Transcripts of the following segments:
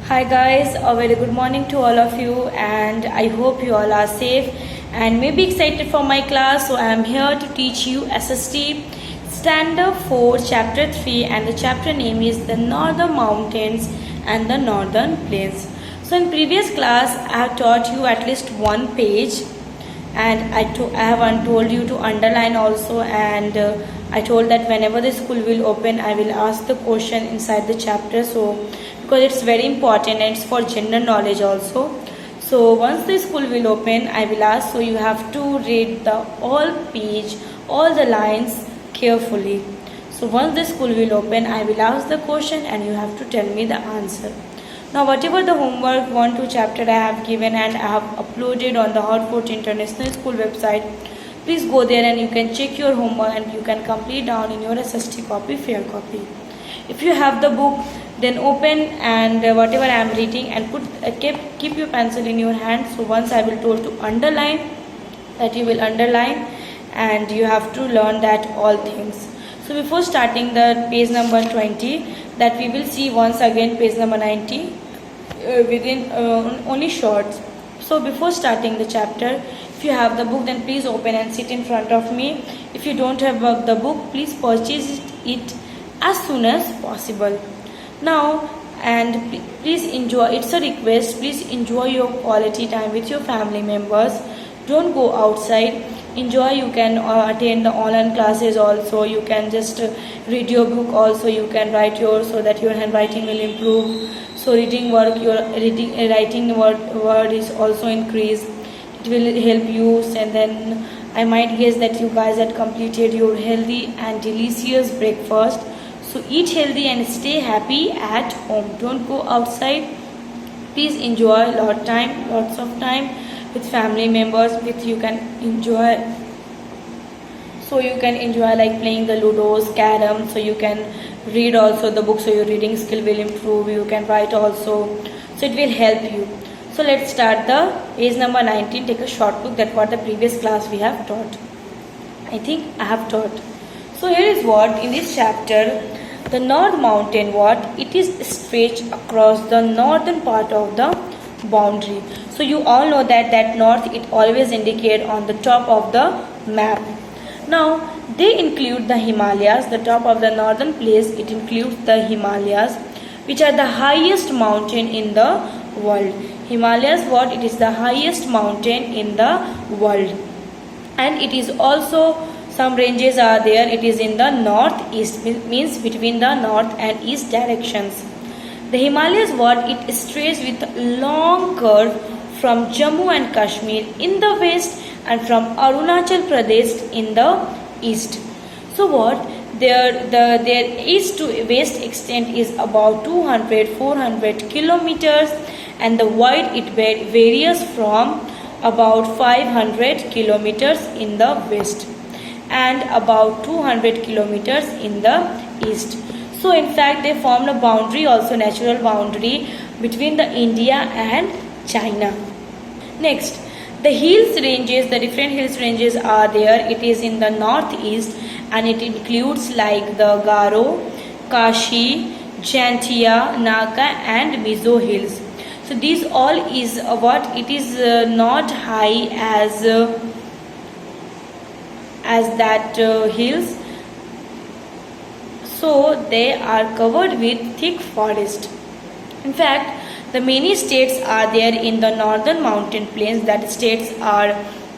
Hi guys, a very good morning to all of you, and I hope you all are safe and maybe excited for my class. So I am here to teach you SST Standard 4 Chapter 3, and the chapter name is the Northern Mountains and the Northern Plains. So in previous class I have taught you at least one page, and I have told you to underline also, and I told that whenever the school will open I will ask the question inside the chapter, so because it's very important and it's for general knowledge also. So once the school will open I will ask, so you have to read the all page, all the lines carefully. So once the school will open I will ask the question and you have to tell me the answer. Now whatever the homework 1-2 chapter I have given and I have uploaded on the Hot Fort International School website, please go there and you can check your homework and you can complete down in your SST copy, fair copy. If you have the book, then open and whatever I am reading and keep your pencil in your hand. So once I will told to underline, that you will underline and you have to learn that all things. So before starting the page number 20, that we will see once again page number 90 within only shorts. So before starting the chapter, if you have the book then please open and sit in front of me. If you don't have the book, please purchase it as soon as possible. Now, and please enjoy, it's a request, please enjoy your quality time with your family members. Don't go outside, enjoy. You can attend the online classes also, you can just read your book also, you can write so that your handwriting will improve. So reading work, your writing word is also increased. It will help you. And then I might guess that you guys had completed your healthy and delicious breakfast. So eat healthy and stay happy at home. Don't go outside. Please enjoy lots of time with family members. You can enjoy. So you can enjoy like playing the ludos, carom. So you can read also the book. So your reading skill will improve. You can write also. So it will help you. So let's start the page number 19. Take a short look at what the previous class we have taught. I think I have taught. So here is what in this chapter, the North Mountain, it is stretched across the northern part of the boundary. So you all know that north it always indicate on the top of the map. Now they include the Himalayas, the top of the northern place. It includes the Himalayas, which are the highest mountain in the world. Himalayas, it is the highest mountain in the world, and it is also some ranges are there. It is in the northeast, means between the north and east directions. The Himalayas, it stretches with long curve from Jammu and Kashmir in the west and from Arunachal Pradesh in the east. So their east to west extent is about 200-400 kilometers, and the wide it varies from about 500 kilometers in the west and about 200 kilometers in the east. So in fact they form a boundary, also natural boundary between the India and China. Next, the hills ranges, the different hills ranges are there. It is in the northeast and it includes like the Garo, Kashi, Jantia, Naka and Mizo hills. So these all is it is not high as that hills. So they are covered with thick forest. In fact, the many states are there in the northern mountain plains. That states are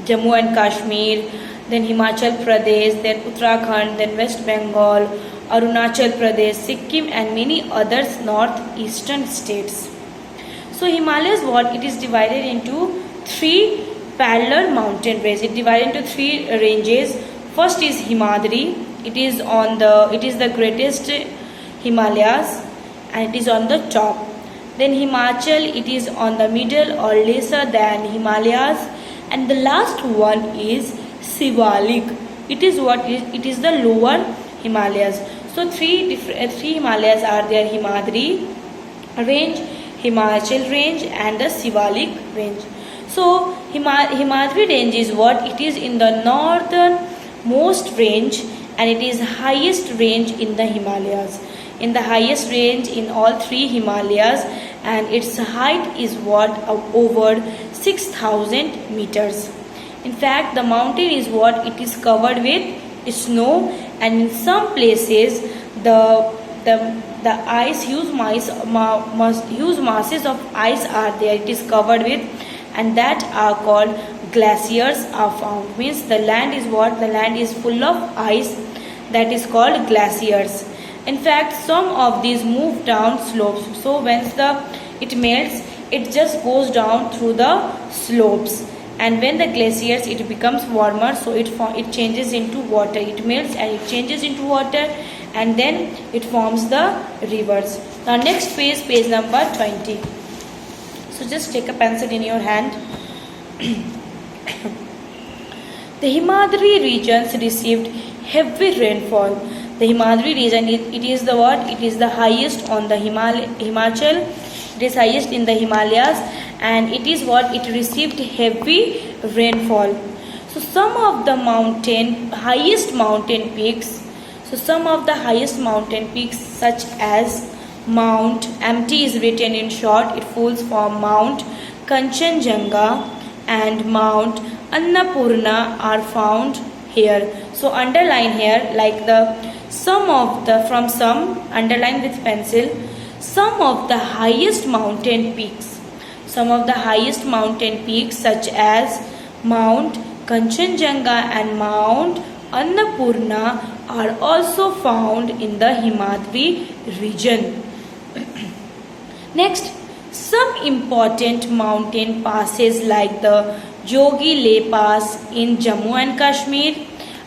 Jammu and Kashmir, then Himachal Pradesh, then Uttarakhand, then West Bengal, Arunachal Pradesh, Sikkim and many others northeastern states. So Himalayas, it is divided into 3 parallel mountain ranges. It divided into 3 ranges. First is Himadri. It is the greatest Himalayas and it is on the top. Then Himachal, it is on the middle or lesser than Himalayas, and the last one is Sivalik. It is the lower Himalayas. So 3 Himalayas are there: Himadri range, Himachal range and the Sivalik range. So Himadri range is it is in the northernmost range and it is highest range in the Himalayas. In the highest range in all 3 Himalayas, and its height is what, over 6,000 meters. In fact, the mountain is what, it is covered with snow, and in some places the ice, huge masses of ice are there, it is covered with, and that are called glaciers are found. Means the land is what, the land is full of ice, that is called glaciers. In fact, some of these move down slopes, so once it melts, it just goes down through the slopes, and when the glaciers, it becomes warmer, so it changes into water, it melts and it changes into water, and then it forms the rivers. Now next page number 20. So just take a pencil in your hand. The Himadri regions received heavy rainfall. The Himadri region, it is the what? It is the highest on the Himachal. It is highest in the Himalayas, and it is what? It received heavy rainfall. So some of the highest mountain peaks. So some of the highest mountain peaks, such as Mount, MT is written in short, it falls from Mount Kanchenjunga and Mount Annapurna are found here. So underline here, like underline with pencil, some of the highest mountain peaks. Some of the highest mountain peaks, such as Mount Kanchenjunga and Mount Annapurna, are also found in the Himadri region. Next, some important mountain passes like the Jogi Le Pass in Jammu and Kashmir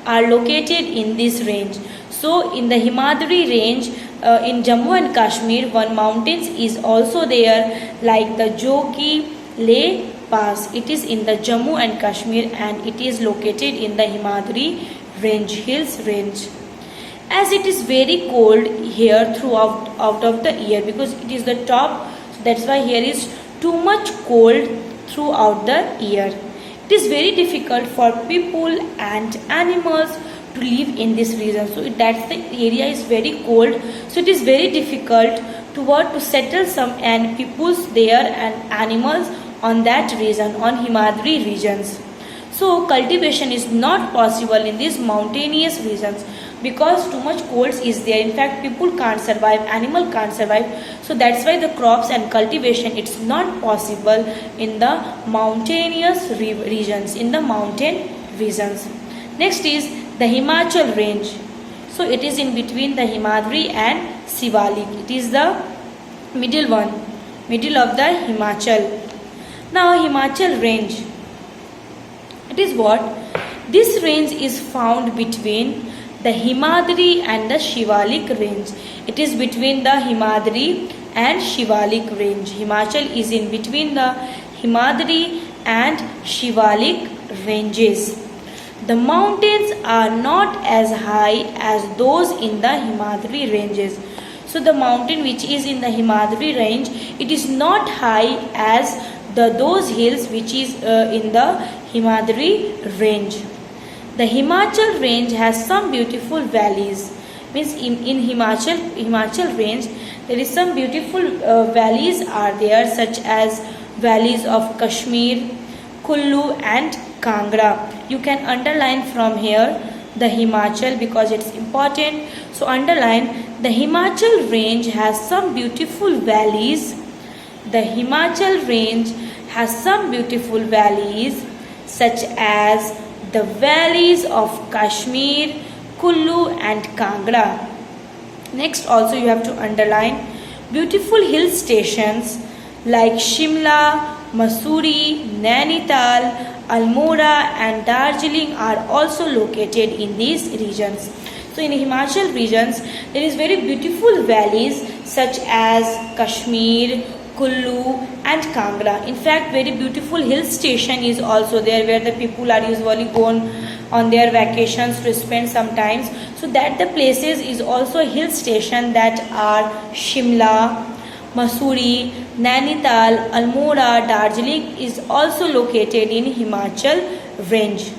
are located in this range. So in the Himadri range, in Jammu and Kashmir, one mountains is also there, like the Jogi Le Pass. It is in the Jammu and Kashmir, and it is located in the Himadri range, hills range. As it is very cold here throughout out of the year, because it is the top, so that's why here is too much cold throughout the year. It is very difficult for people and animals to live in this region. So that's the area is very cold, so it is very difficult to settle some and peoples there and animals on that region, on Himadri regions. So cultivation is not possible in these mountainous regions because too much cold is there. In fact, people can't survive, animal can't survive. So that's why the crops and cultivation, it's not possible in the mountainous regions, in the mountain regions. Next is the Himachal range. So it is in between the Himadri and Sivalik. It is the middle one, middle of the Himachal. Now Himachal range, it is what? This range is found between the Himadri and the Shivalik range. It is between the Himadri and Shivalik range. Himachal is in between the Himadri and Shivalik ranges. The mountains are not as high as those in the Himadri ranges. So the mountain which is in the Himadri range, it is not high as those hills which is in the Himadri range. The Himachal range has some beautiful valleys. Means in Himachal range, there is some beautiful valleys are there, such as valleys of Kashmir, Kullu and Kangra. You can underline from here the Himachal because it's important. So underline, the Himachal range has some beautiful valleys. The Himachal range has some beautiful valleys such as the valleys of Kashmir, Kullu and Kangra. Next also you have to underline beautiful hill stations like Shimla, Mussoorie, Nainital, Almora and Darjeeling are also located in these regions. So in Himachal regions, there is very beautiful valleys such as Kashmir, Kullu and Kangra. In fact, very beautiful hill station is also there where the people are usually gone on their vacations to spend some time. So that the places is also hill station that are Shimla, Mussoorie, Nainital, Almora, Darjeeling is also located in Himachal range.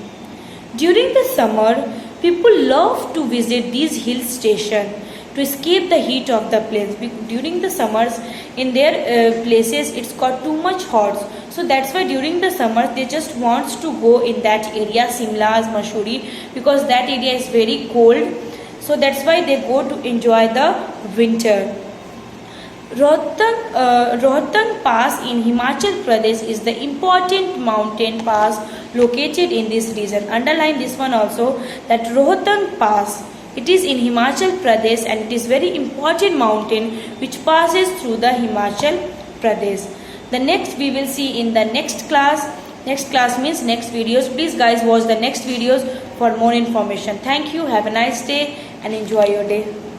During the summer, people love to visit these hill stations. to escape the heat of the place. During the summers in their places it's got too much hot, so that's why during the summer they just wants to go in that area, Simla's, Mussoorie, because that area is very cold, so that's why they go to enjoy the winter. Rohtang Pass in Himachal Pradesh is the important mountain pass located in this region. Underline this one also, that Rohtang Pass, it is in Himachal Pradesh and it is very important mountain which passes through the Himachal Pradesh. The next we will see in the next class. Next class means next videos. Please guys watch the next videos for more information. Thank you. Have a nice day and enjoy your day.